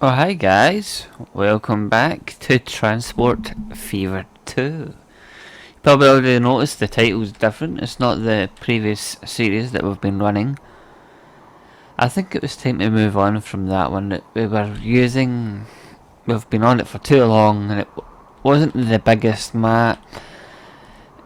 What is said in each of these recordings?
Oh, hi guys, welcome back to Transport Fever 2. You probably already noticed the title's different, it's not the previous series that we've been running. I think it was time to move on from that one that we were using. We've been on it for too long and it wasn't the biggest map,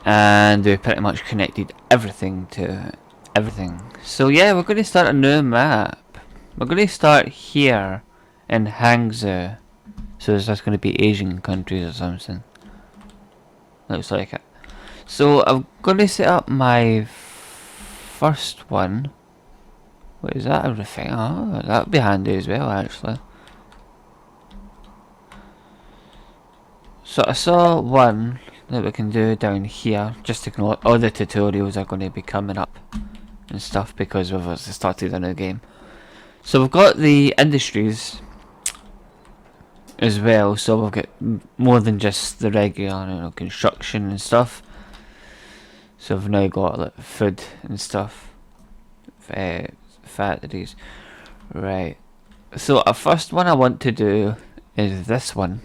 and we pretty much connected everything to everything. So yeah, we're going to start a new map. We're going to start here in Hangzhou. So is this going to be Asian countries or something? Looks like it. So I'm going to set up my first one. What is that? A refinery? Oh, that would be handy as well, actually. So I saw one that we can do down here. Just ignore all the tutorials are going to be coming up and stuff because we've started a new game. So we've got the industries as well, so we've got more than just the regular, construction and stuff. So we've now got like food and stuff, factories, right? So a first one I want to do is this one.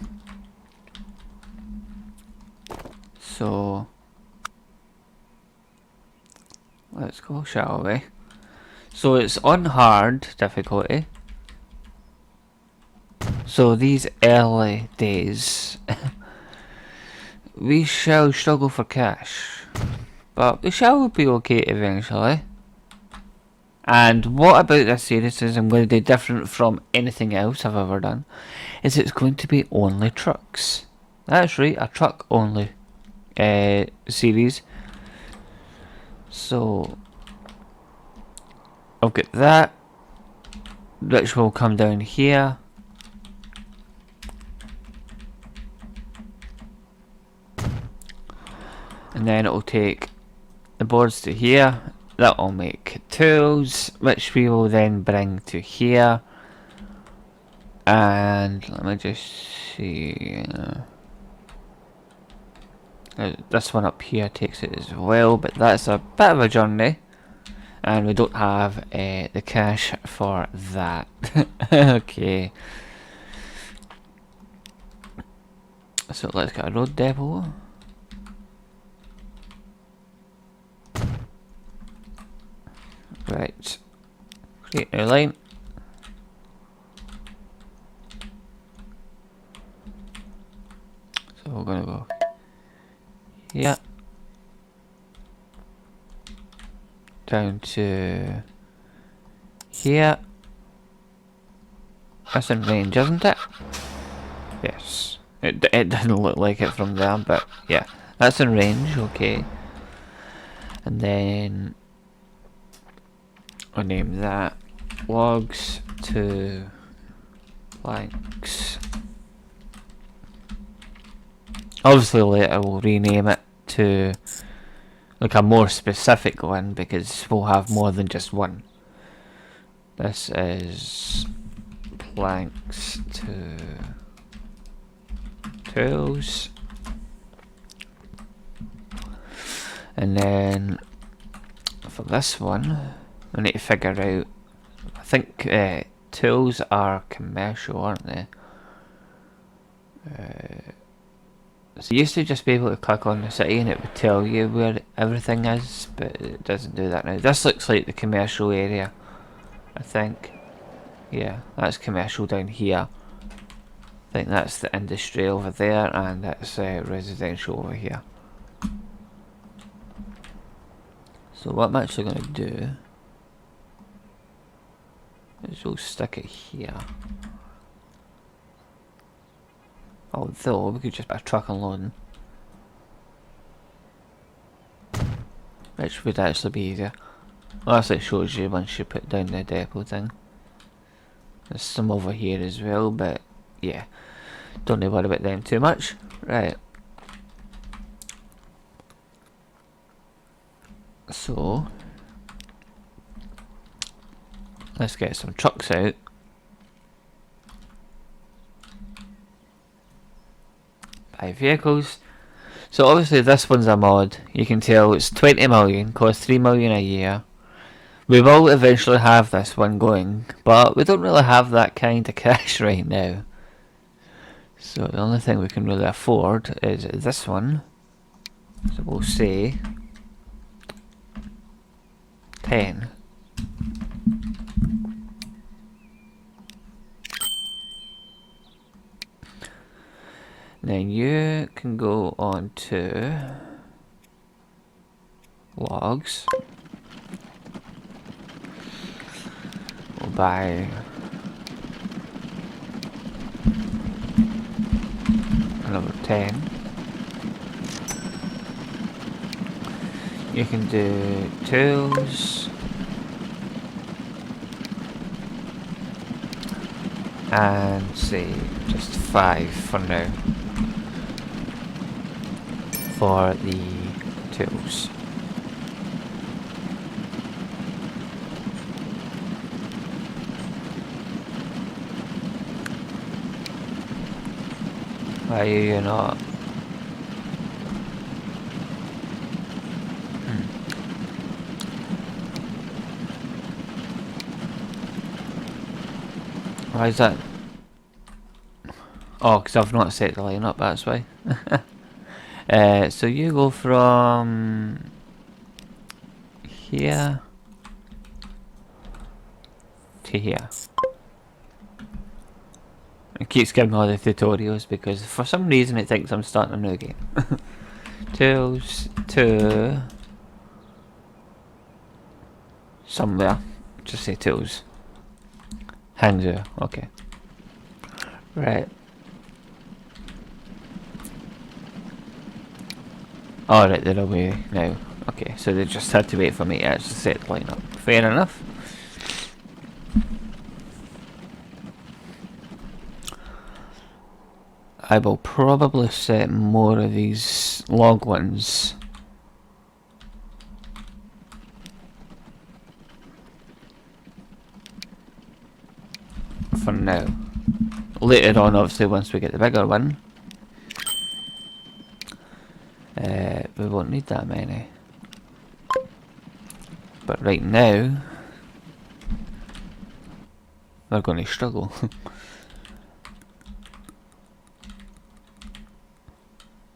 So let's go, shall we? So it's on hard difficulty. So these early days, we shall struggle for cash, but we shall be okay eventually. And what about this series is I'm going to do different from anything else I've ever done, is it's going to be only trucks. That's right, a truck only series. So I'll get that, which will come down here. And then it'll take the boards to here. That will make tools, which we will then bring to here. And let me just see. This one up here takes it as well, but that's a bit of a journey. And we don't have the cash for that. Okay. So let's get a road depot. Right. Create a new line. So we're gonna go here. Down to here. That's in range, isn't it? Yes. It doesn't look like it from there, but yeah. That's in range, okay. And then I'll name that logs to planks. Obviously later we'll rename it to like a more specific one because we'll have more than just one. This is planks to tools. And then for this one, we need to figure out, I think tools are commercial, aren't they? So you used to just be able to click on the city and it would tell you where everything is, but it doesn't do that now. This looks like the commercial area, I think. Yeah, that's commercial down here. I think that's the industry over there, and that's residential over here. So what I'm actually going to do is we'll stick it here. Although we could just put a truck unloading, which would actually be easier. Well, that's it shows you once you put down the depot thing. There's some over here as well, but yeah, don't need to worry about them too much. Right. So let's get some trucks out. Buy vehicles. So obviously this one's a mod. You can tell it's 20 million, costs 3 million a year. We will eventually have this one going, but we don't really have that kind of cash right now. So the only thing we can really afford is this one. So we'll say 10. Then you can go on to logs. We'll buy another 10. You can do tools and say just 5 for now for the tools. Why are you not? Why is that? Oh, because I've not set the line up, that's why. So you go from here to here. It keeps giving all the tutorials because for some reason it thinks I'm starting a new game. Tools to somewhere. Just say tools. Hangzhou, okay. Right. Alright, they're away now. Okay, so they just had to wait for me to actually set the line up. Fair enough. I will probably set more of these log ones. For now. Later on, obviously, once we get the bigger one, we won't need that many. But right now, we're going to struggle.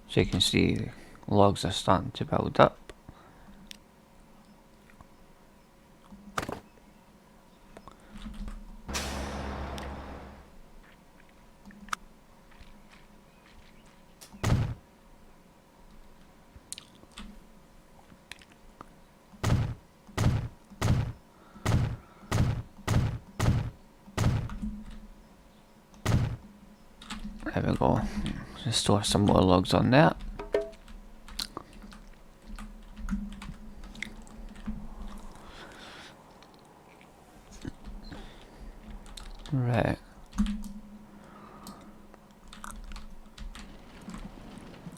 So you can see logs are starting to build up. There we go. Just store some more logs on that. Right.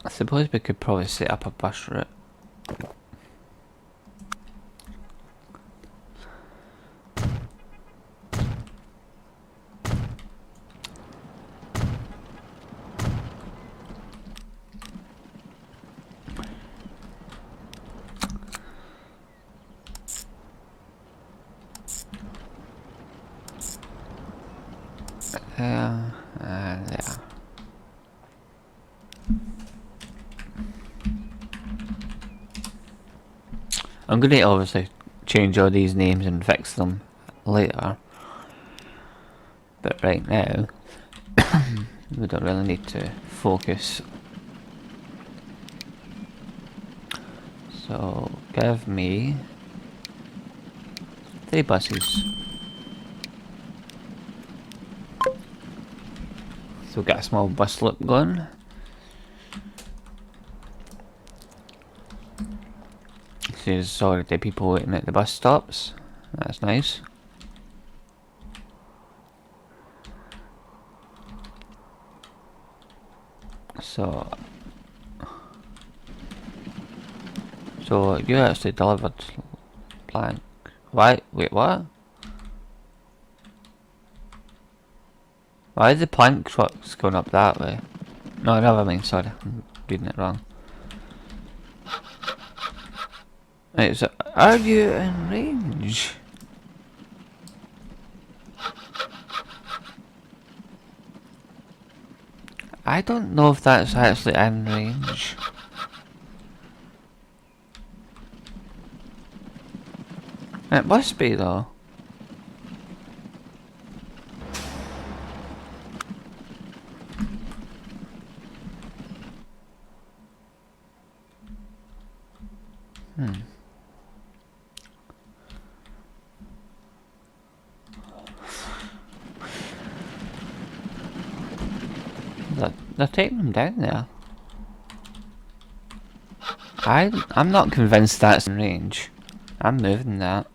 I suppose we could probably set up a bus route. There and there. I'm going to obviously change all these names and fix them later. But right now, we don't really need to focus. So, give me 3 buses. So we've got a small bus loop going. There's already people waiting at the bus stops. That's nice. So you actually delivered plank. Why? Wait, what? Why is the plank trucks going up that way? No, never mind, sorry. I'm reading it wrong. Right, so are you in range? I don't know if that's actually in range. It must be though. They're taking them down there. I'm not convinced that's in range. I'm moving that.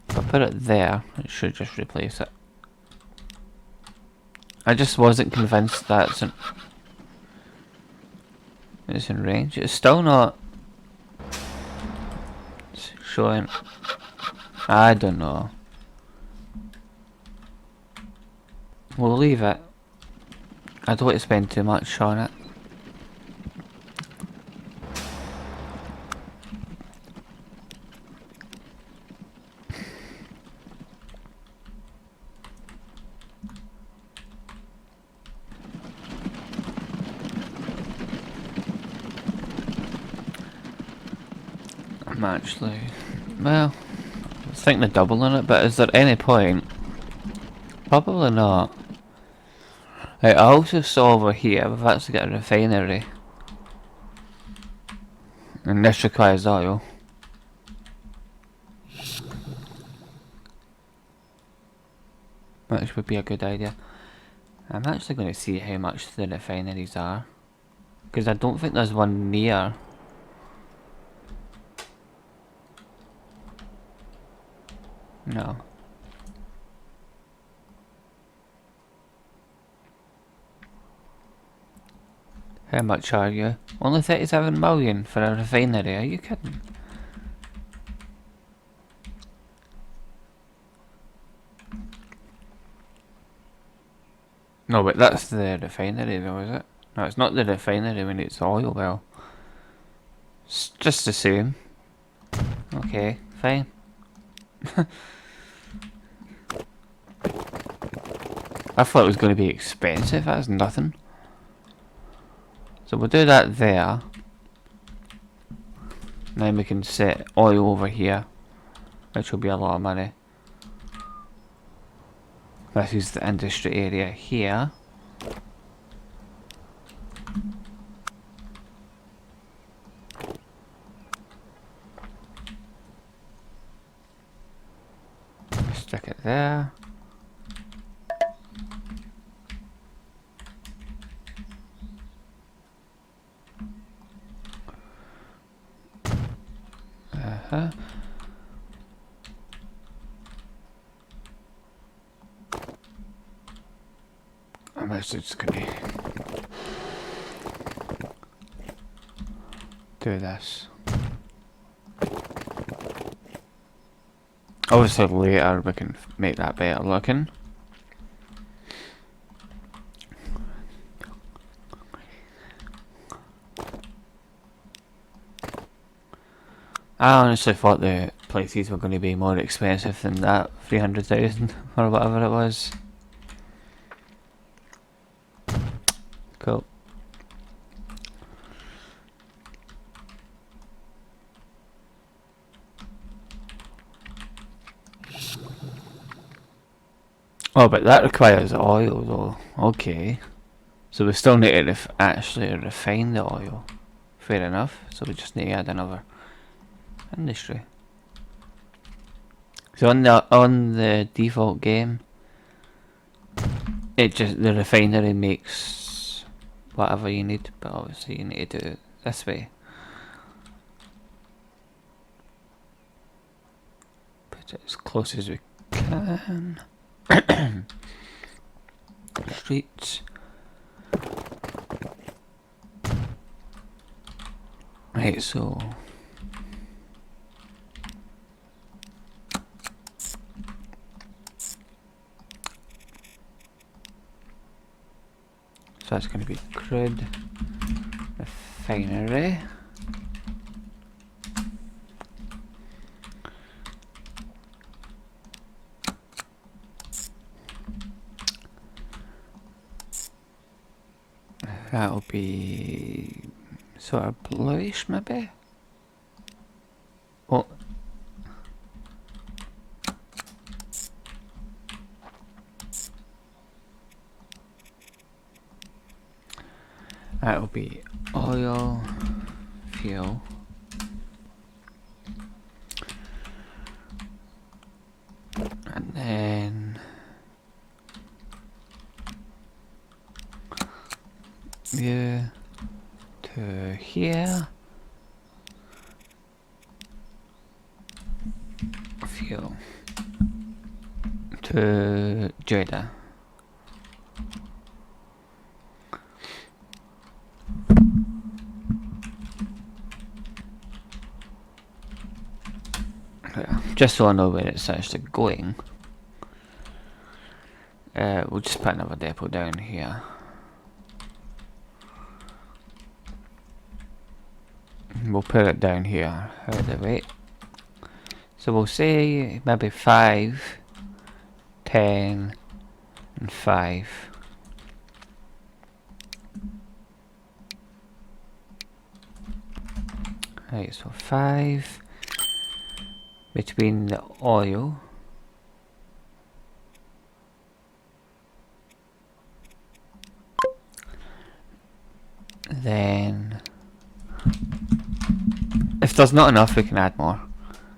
If I put it there, it should just replace it. I just wasn't convinced that's it's in range. It's still not showing. I don't know. We'll leave it. I don't want to spend too much on it. I'm actually, well, I was thinking of doubling it, but is there any point? Probably not. Right, I also saw over here, we've actually got a refinery. And this requires oil. Which would be a good idea. I'm actually going to see how much the refineries are. Because I don't think there's one near. No. How much are you? Only 37 million for a refinery, are you kidding? No, but that's the refinery though, is it? No, it's not the refinery when it's oil well. It's just the same. Okay, fine. I thought it was going to be expensive, that's nothing. So we'll do that there. Then we can set oil over here, which will be a lot of money. This is the industry area here. Stick it there. I'm actually just gonna do this. Obviously later we can make that better looking. I honestly thought the places were going to be more expensive than that 300,000 or whatever it was. Cool. Oh, but that requires oil though. Okay. So we still need to actually refine the oil. Fair enough. So we just need to add another industry. So on the default game, it just the refinery makes whatever you need, but obviously you need to do it this way. Put it as close as we can. Streets. Right, so that's going to be crude refinery. That'll be sort of bluish, maybe? Oh. That'll be oil, fuel. And then view to here. Fuel to Jada. Just so I know where it's actually going, we'll just put another depot down here. We'll put it down here out of the way. So we'll say maybe 5, 10, and 5. Right, so 5 between the oil then if there's not enough we can add more.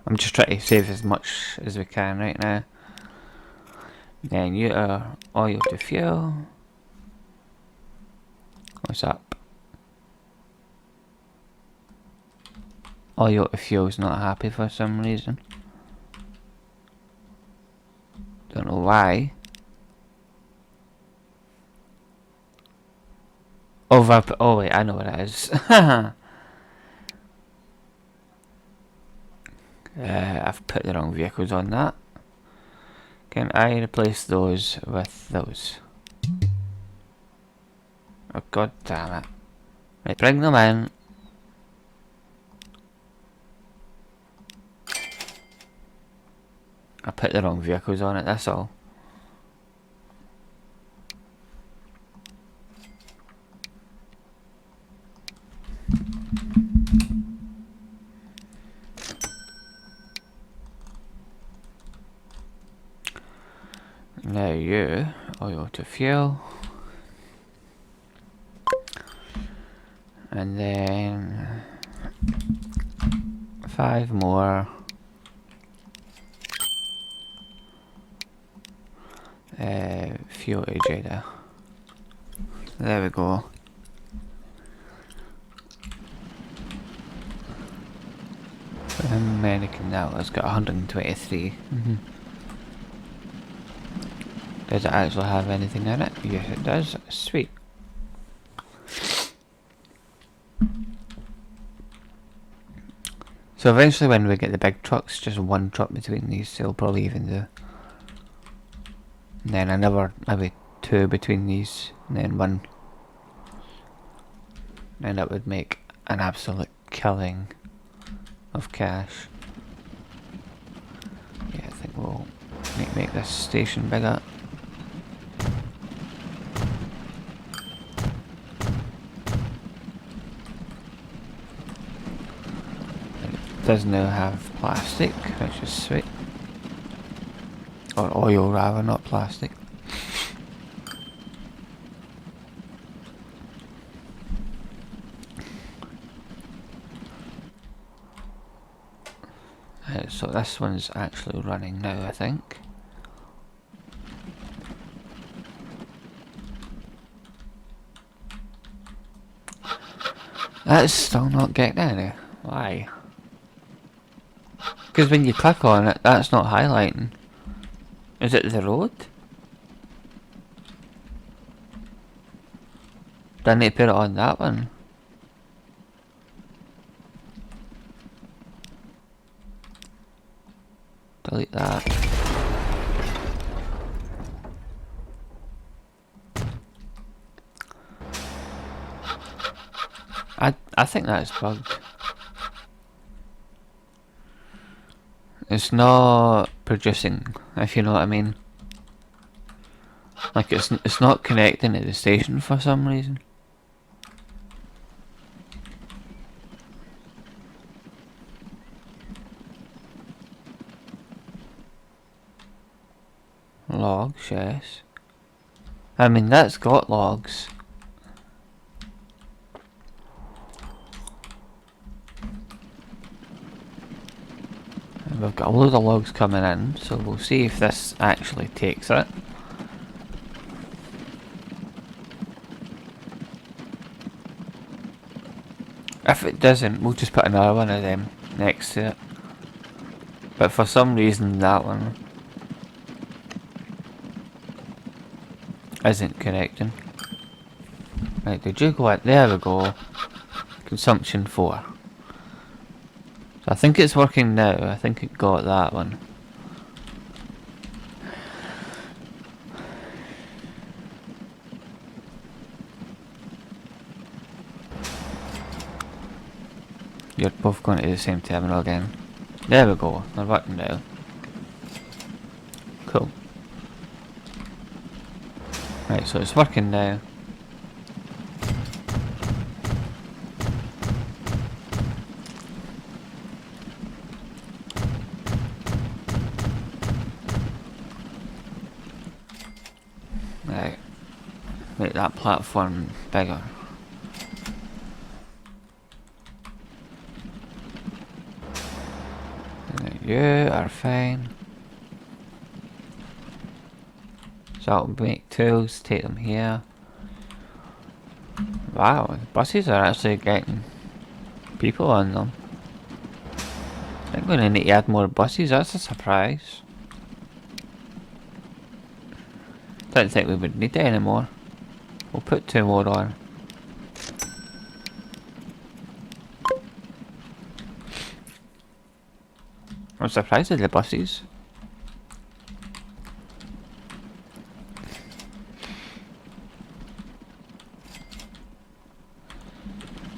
I'm just trying to save as much as we can right now. Then you are oil to fuel. What's up? Oil to fuel's not happy for some reason. Don't know why. Oh wait, I know what it is. I've put the wrong vehicles on that. Can I replace those with those? Oh god damn it. Right, bring them in. I put the wrong vehicles on it, that's all. Now you, oil to fuel. And then 5 more. Fuel to Jada. There we go. American now has got 123. Does it actually have anything in it? Yes it does. Sweet. So eventually when we get the big trucks, just one truck between these, so we'll probably even do. And then another, maybe 2 between these, and then 1. And that would make an absolute killing of cash. Yeah, I think we'll make this station bigger. It does now have plastic, which is sweet. Or oil rather, not plastic. So this one's actually running now, I think. That's still not getting any. Why? Because when you click on it, that's not highlighting. Is it the road? Do I need to put it on that one? Delete that. I think that's bugged. It's not producing, if you know what I mean. Like it's not connecting to the station for some reason. Logs, yes. I mean, that's got logs. And we've got a load of logs coming in, so we'll see if this actually takes it. If it doesn't, we'll just put another one of them next to it. But for some reason that one isn't connecting. Right, did you go out? There we go. Consumption 4. So I think it's working now. I think it got that one. You're both going to the same terminal again. There we go. They're working now. Cool. Right, so it's working now. Right. Make that platform bigger. Right, you are fine. So I'll make tools, take them here. Wow, buses are actually getting people on them. I'm going to need to add more buses, that's a surprise. Didn't think we would need it anymore. We'll put 2 more on. I'm surprised at the buses.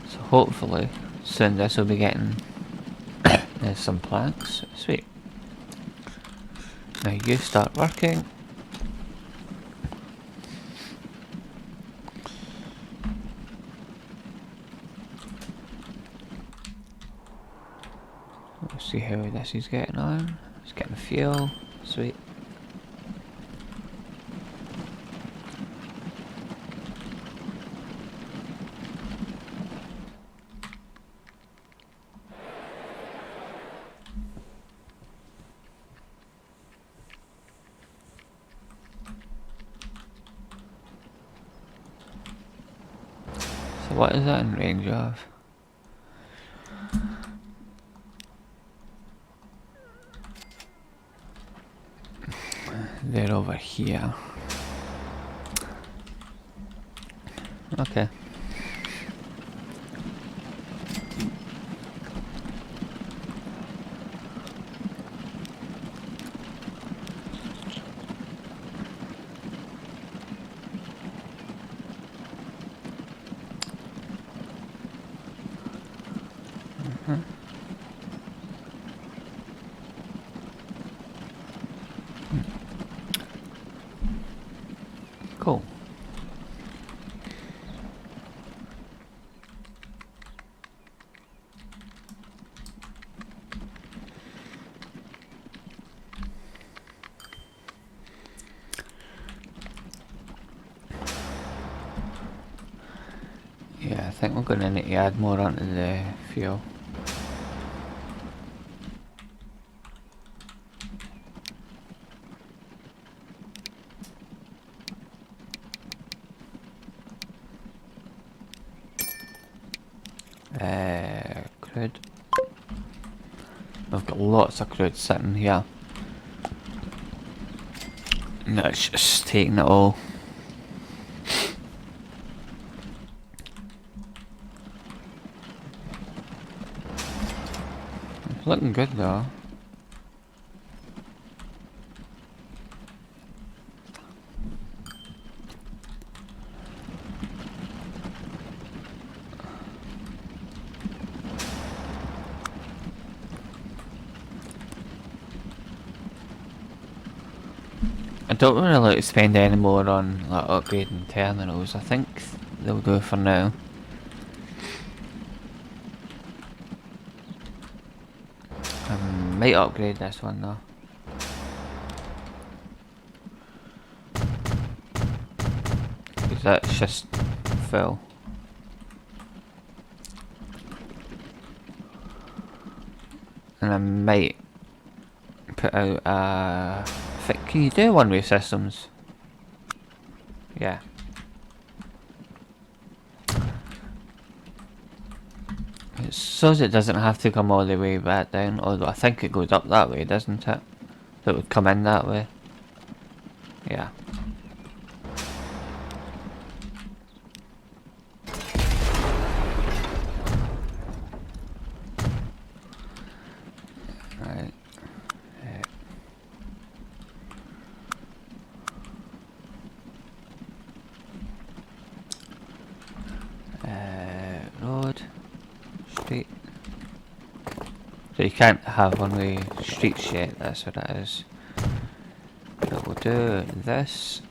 So hopefully soon this will be getting some planks. Sweet. Now you start working. We'll see how this is getting on. It's getting fuel. Sweet. So what is that in range of? They're over here. Okay. Cool. Yeah, I think we're going to need to add more onto the fuel. Crude. I've got lots of crude sitting here. No, it's just taking it all. It's looking good though. I don't really like to spend any more on like upgrading terminals. I think they'll do for now. I might upgrade this one though. that's just full. And I might put out can you do one-way systems? Yeah. It says it doesn't have to come all the way back down, although I think it goes up that way, doesn't it? So it would come in that way. Yeah. Right. Road. Street. So you can't have one-way streets yet, that's what it is. But we'll do this.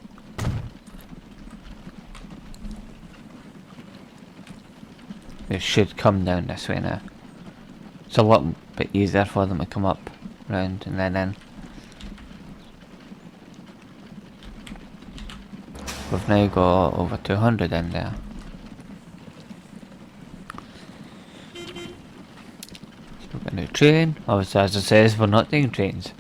It should come down this way now. It's a lot bit easier for them to come up, round, and then in. We've now got over 200 in there. We've got a new train. Obviously, as it says, we're not doing trains.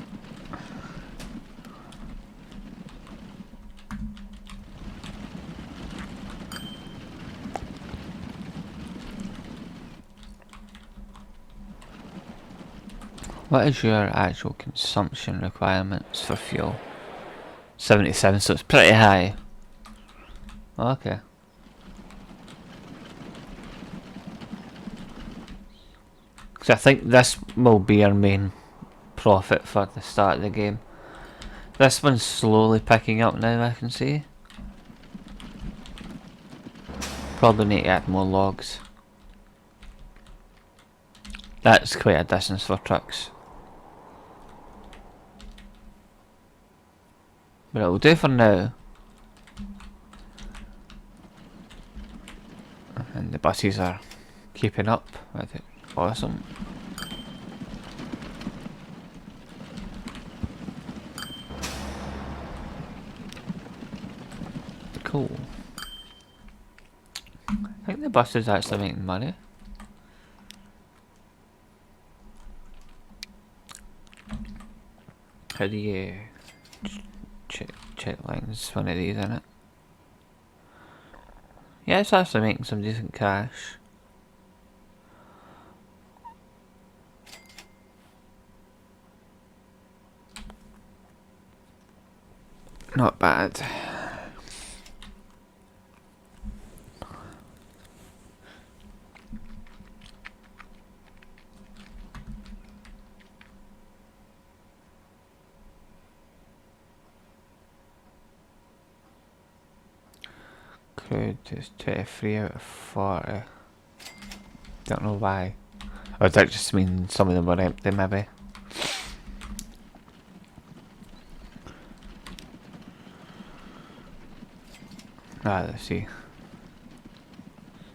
What is your actual consumption requirements for fuel? 77, so it's pretty high. Okay. So I think this will be our main profit for the start of the game. This one's slowly picking up now, I can see. Probably need to add more logs. That's quite a distance for trucks. But it'll do for now. And the buses are keeping up with it. Awesome. Cool. I think the bus is actually making money. How do you check lines? One of these, isn't it? Yeah, it's actually making some decent cash. Not bad. Crude is 23 out of 40. Don't know why. Or does that just mean some of them were empty, maybe? Ah, let's see.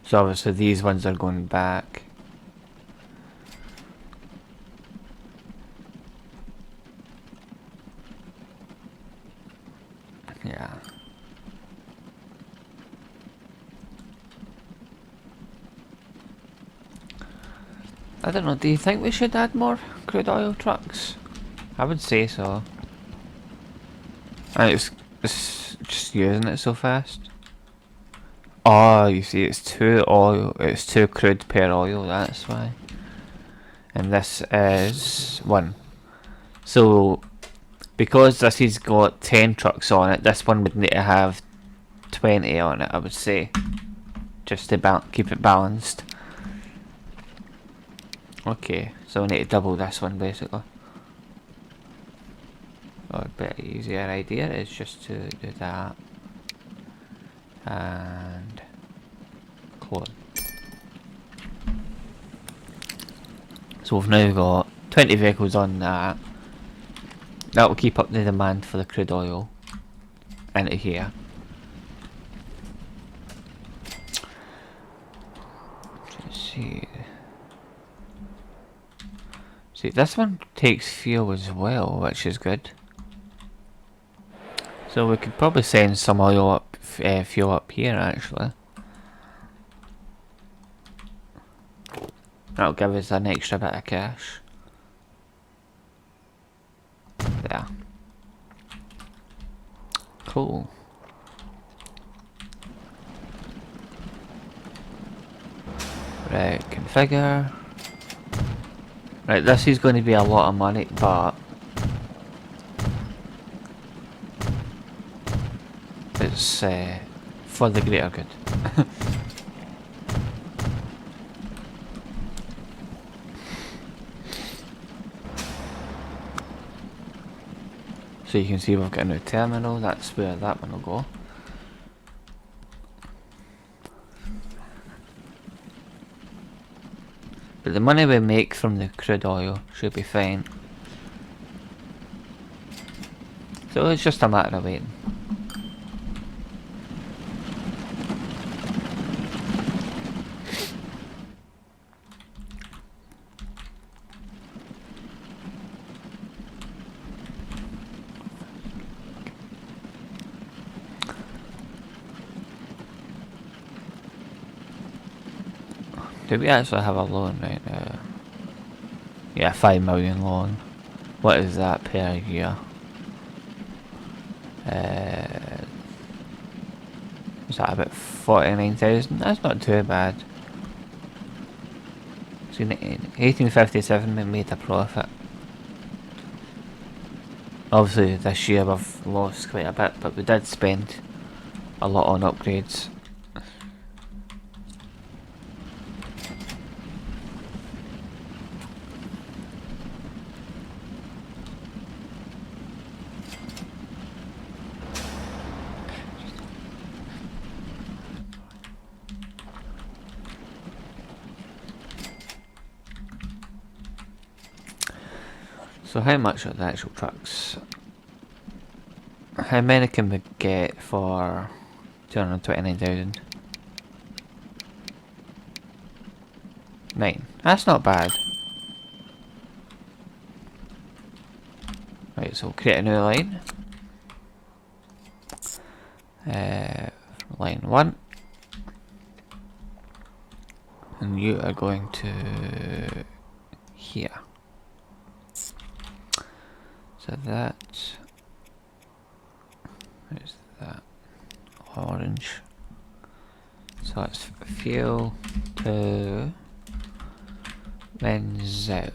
So obviously these ones are going back. Yeah. I don't know, do you think we should add more crude oil trucks? I would say so. And it's just using it so fast. Oh, you see, it's 2 oil, it's 2 crude per oil, that's why. And this is 1. So, because this has got 10 trucks on it, this one would need to have 20 on it, I would say. Just to keep it balanced. Okay, so we need to double this one basically. Or a bit easier idea is just to do that. And clone. So we've now got 20 vehicles on that. That will keep up the demand for the crude oil into here. Let's see. See, this one takes fuel as well, which is good. So we could probably send some oil up fuel up here actually. That'll give us an extra bit of cash. There. Cool. Right, configure. Right, this is going to be a lot of money, but it's for the greater good. So you can see we've got a new terminal, that's where that one will go. But the money we make from the crude oil should be fine. So it's just a matter of waiting. Do we actually have a loan right now? Yeah, 5 million loan. What is that per year? Is that about 49,000? That's not too bad. So in 1857 we made a profit. Obviously this year we've lost quite a bit, but we did spend a lot on upgrades. So how much are the actual trucks? How many can we get for 229,000? 9. That's not bad. Right, so we'll create a new line. Line 1. And you are going to here. So that, where's that? Orange. So it's fuel to lens out.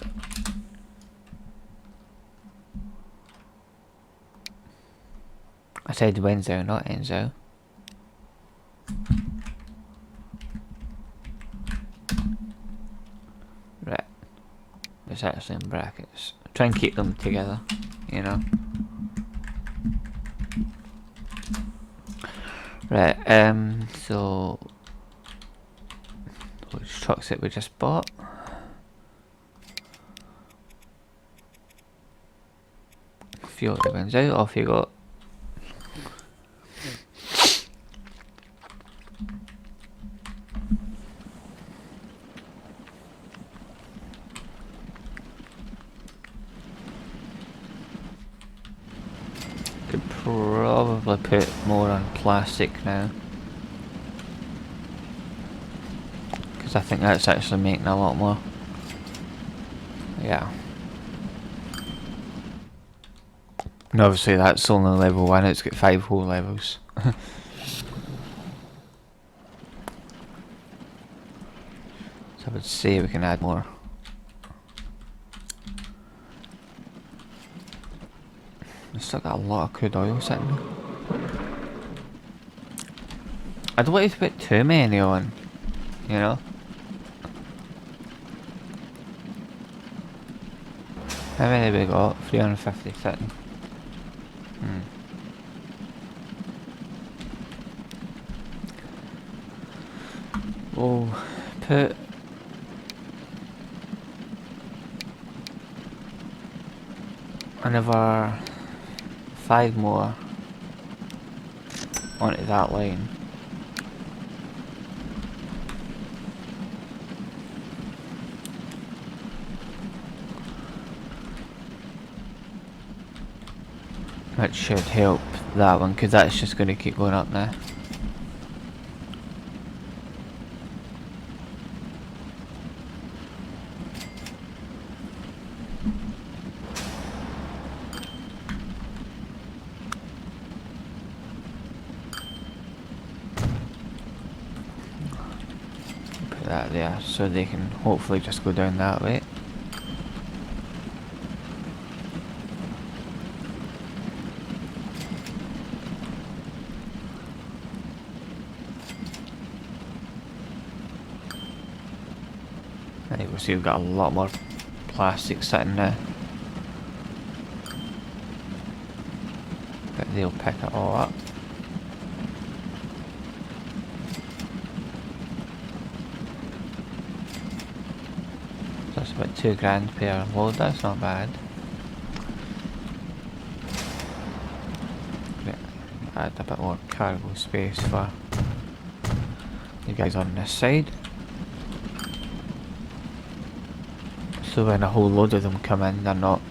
I said Wenzo, not Enzo. Right. It's actually in brackets. Try and keep them together, you know. Right, so which trucks that we just bought? Fuel runs out, off you go. Could probably put more on plastic now, because I think that's actually making a lot more. Yeah. And obviously that's only level 1, it's got 5 whole levels. So I would say we can add more. We've still got a lot of crude oil sitting there. I don't want to put too many on, you know. How many have we got? 350 sitting. We'll put another 5 more onto that line. That should help that one, because that's just going to keep going up now. that there, so they can hopefully just go down that way. Right, we'll see we've got a lot more plastic sitting now. But they'll pick it all up. That's about £2 per load, that's not bad. Add a bit more cargo space for you guys on this side. So when a whole load of them come in, they're not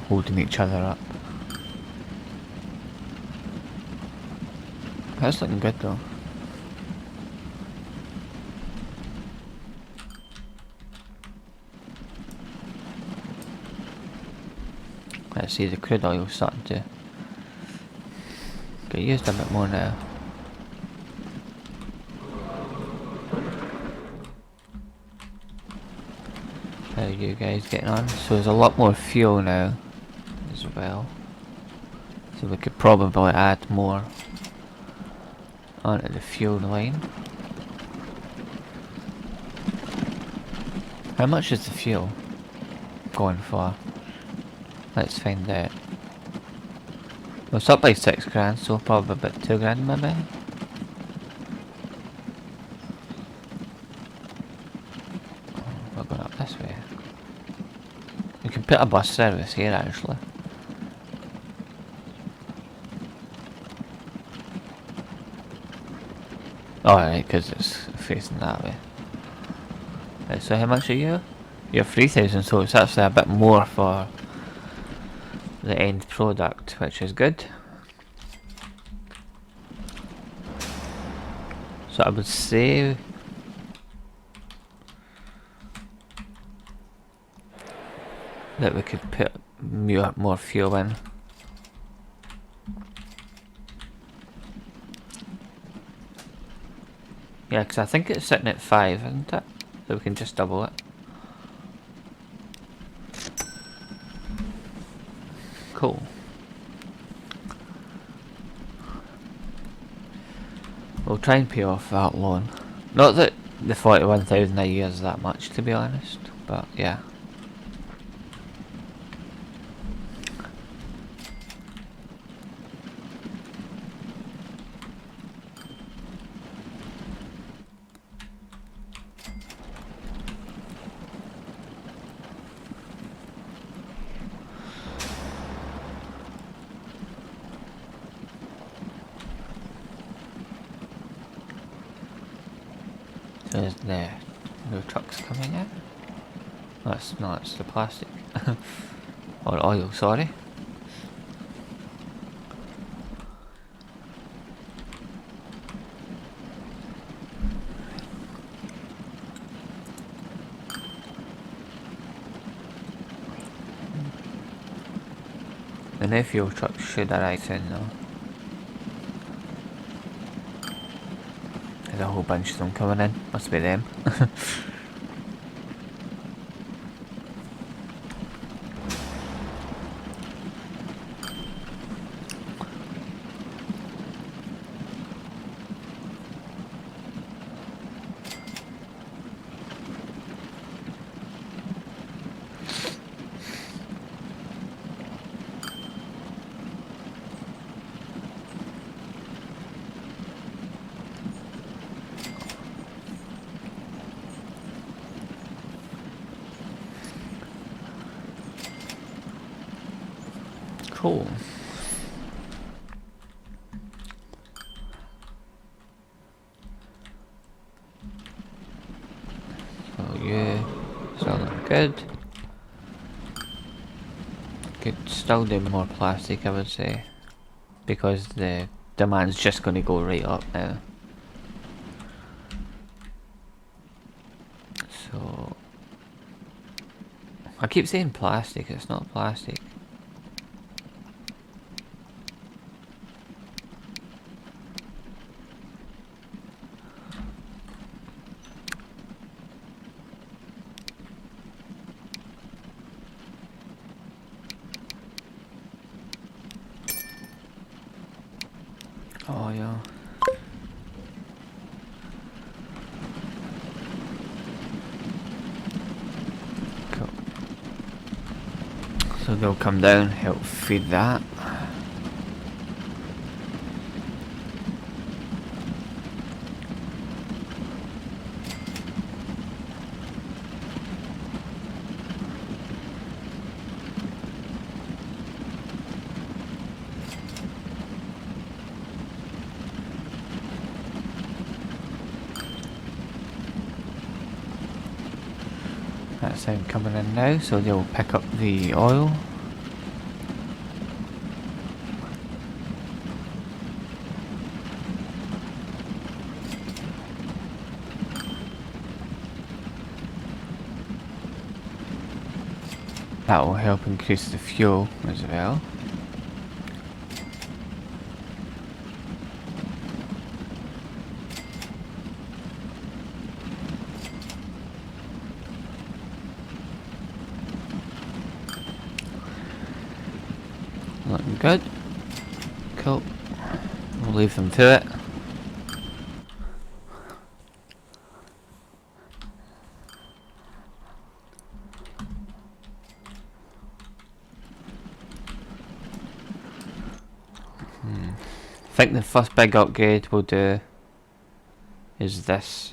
holding each other up. That's looking good though. Let's see, the crude oil starting to get used a bit more now. How are you guys getting on? So there's a lot more fuel now as well. So we could probably add more onto the fuel line. How much is the fuel going for? Let's find out. Well, it's up by £6, so probably about £2 maybe. We're going up this way. We can put a bus service here actually. Alright, because it's facing that way. Right, so how much are you? You're 3,000, so it's actually a bit more for the end product, which is good. So I would say that we could put more fuel in. Yeah, because I think it's sitting at 5, isn't it? So we can just double it. Cool. We'll try and pay off that loan. Not that the 41,000 a year is that much, to be honest, but yeah. So there's no trucks coming in. That's the plastic. Or oil, sorry. The new fuel truck should arrive soon though. There's a whole bunch of them coming in. Must be them. Cool. So yeah, still looking good. Could still do more plastic, I would say, because the demand's just going to go right up now. So I keep saying plastic, it's not plastic. Oh yeah. Cool. So they'll come down, help feed that. That's them coming in now, so they'll pick up the oil. That will help increase the fuel as well. Looking good. Cool. We'll leave them to it. I think the first big upgrade we'll do is this.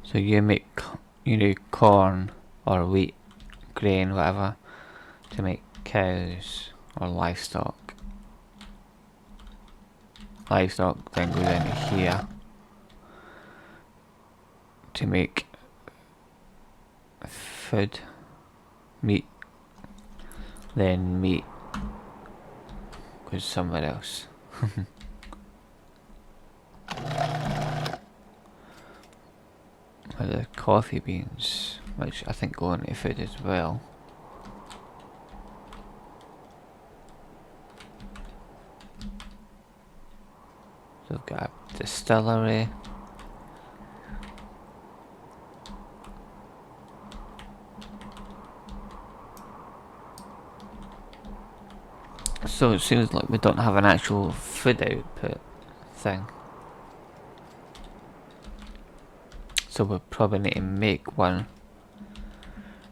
So you make, corn or wheat, grain, whatever, to make cows or livestock. Livestock then goes into here to make food, meat, then meat goes somewhere else. The coffee beans, which I think go into food as well. So we've got a distillery. So it seems like we don't have an actual food output thing. So we'll probably need to make one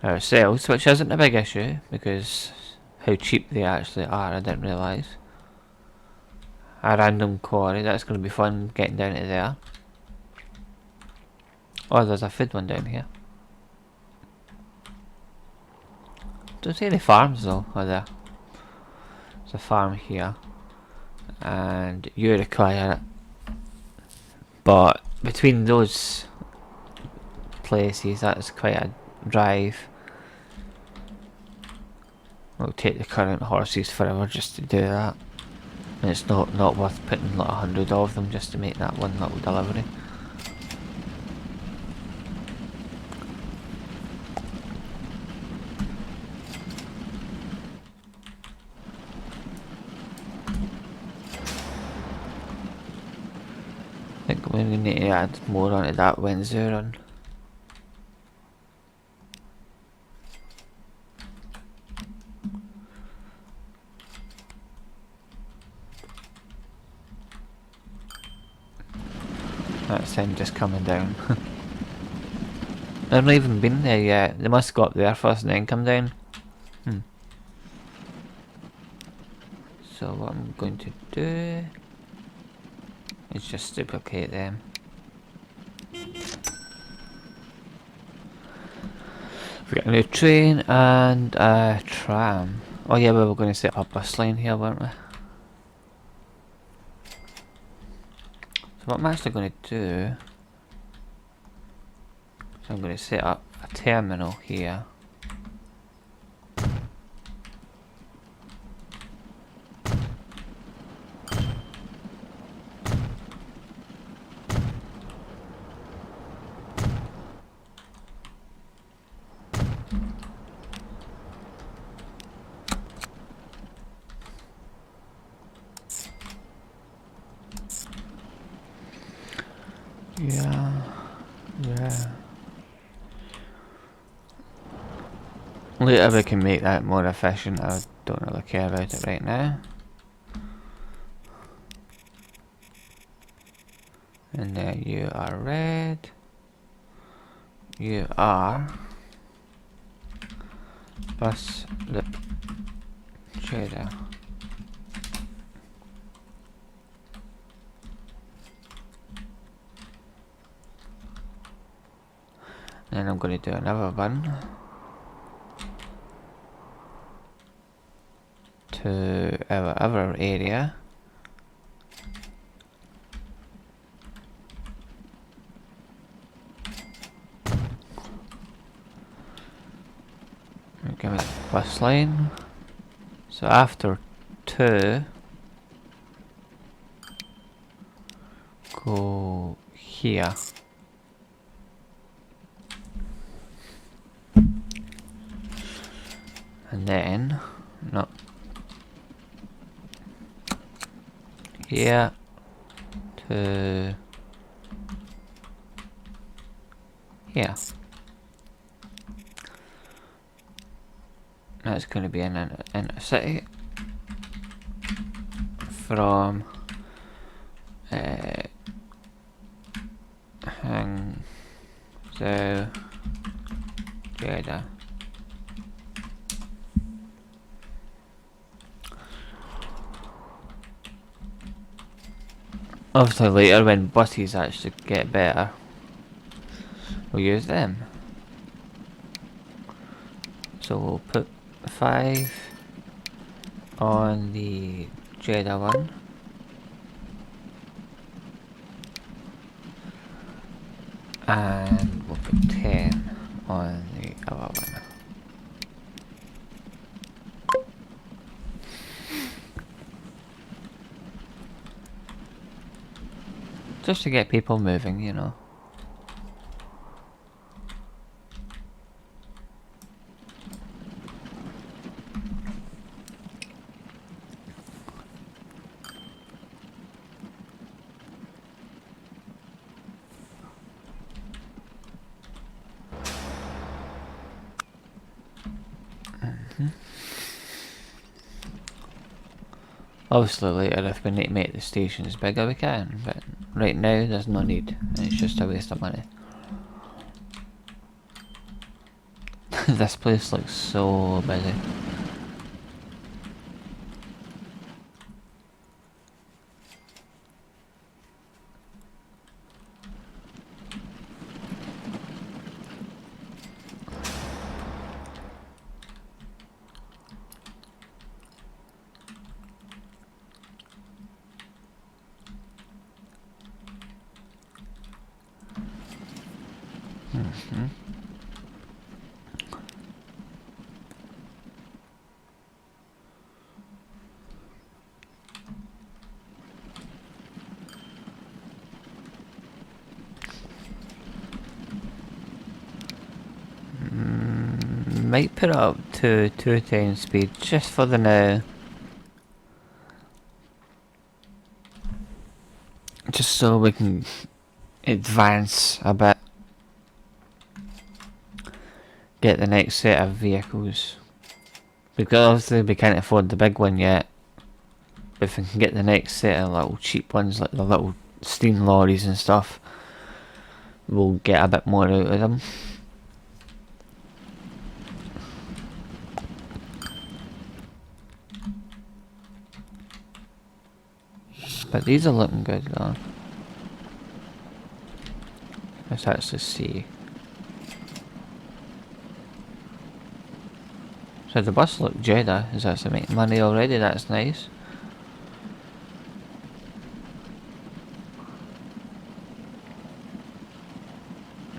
ourselves, which isn't a big issue because how cheap they actually are, I didn't realise. A random quarry, that's going to be fun getting down to there. Oh, there's a food one down here. Don't see any farms though, are there? There's a farm here. And you require it. But between those places, that's quite a drive. It'll take the current horses forever just to do that. And it's not worth putting like 100 of them just to make that one little delivery. I think we need to add more onto that Wednesday run. That's them just coming down. They've not even been there yet. They must go up there first and then come down. So what I'm going to do is just duplicate them. We've got a new train and a tram. Oh yeah, we were going to set up a bus line here, weren't we? So what I'm actually going to do, so I'm going to set up a terminal here. Yeah. Later we can make that more efficient. I don't really care about it right now. And then you are red. You are bus lip cheddar. Then I'm going to do another one to our other area. Give it bus line. So after 2, go here. And then, no, here to here. That's going to be in a city from Hangzhou, Jeddah. Obviously later when buses actually get better, we'll use them. So we'll put 5 on the Jeddah one. And we'll put 10 on the other one. Just to get people moving, you know. Obviously later if we need to make the stations bigger we can, but right now there's no need, it's just a waste of money. This place looks so busy. Might put it up to 2 times speed just for the now. Just so we can advance a bit. Get the next set of vehicles. Because obviously we can't afford the big one yet. But if we can get the next set of little cheap ones like the little steam lorries and stuff, we'll get a bit more out of them. But these are looking good though. Let's actually see. So the bus look Jeddah is actually making money already, that's nice.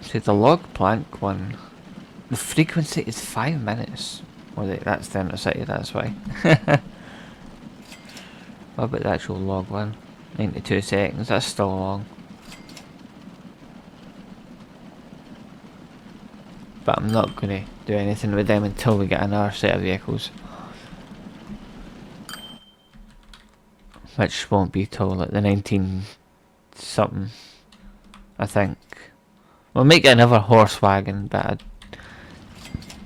See the log plank one, the frequency is 5 minutes. Oh wait, that's the inner city, that's why. What about the actual log one? 92 seconds, that's still long. But I'm not going to do anything with them until we get another set of vehicles. Which won't be till like the 19 something, I think. We'll make another horse wagon, but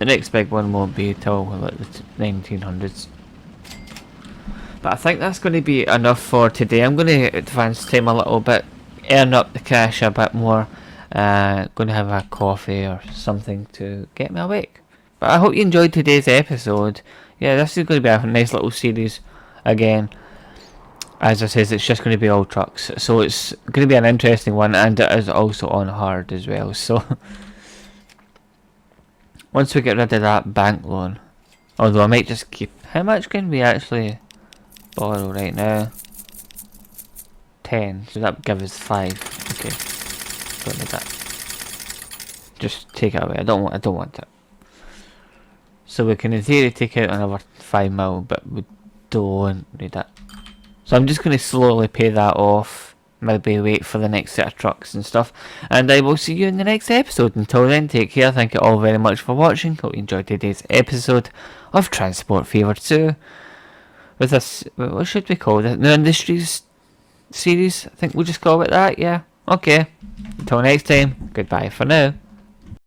The next big one won't be till like the 1900s. But I think that's going to be enough for today. I'm going to advance time a little bit, earn up the cash a bit more. Going to have a coffee or something to get me awake. But I hope you enjoyed today's episode. Yeah, this is going to be a nice little series again. As I says, it's just going to be all trucks. So it's going to be an interesting one, and it is also on hard as well. So once we get rid of that bank loan, although I might just keep... How much can we actually borrow right now? 10. So that gives us 5. Okay. Don't need that. Just take it away. I don't want it. So we can in theory take out another 5 mil, but we don't need that. So I'm just going to slowly pay that off. Maybe wait for the next set of trucks and stuff. And I will see you in the next episode. Until then, take care. Thank you all very much for watching. Hope you enjoyed today's episode of Transport Fever 2. With this, what should we call it? The Industries series? I think we'll just call it that, yeah. Okay. Until next time, goodbye for now.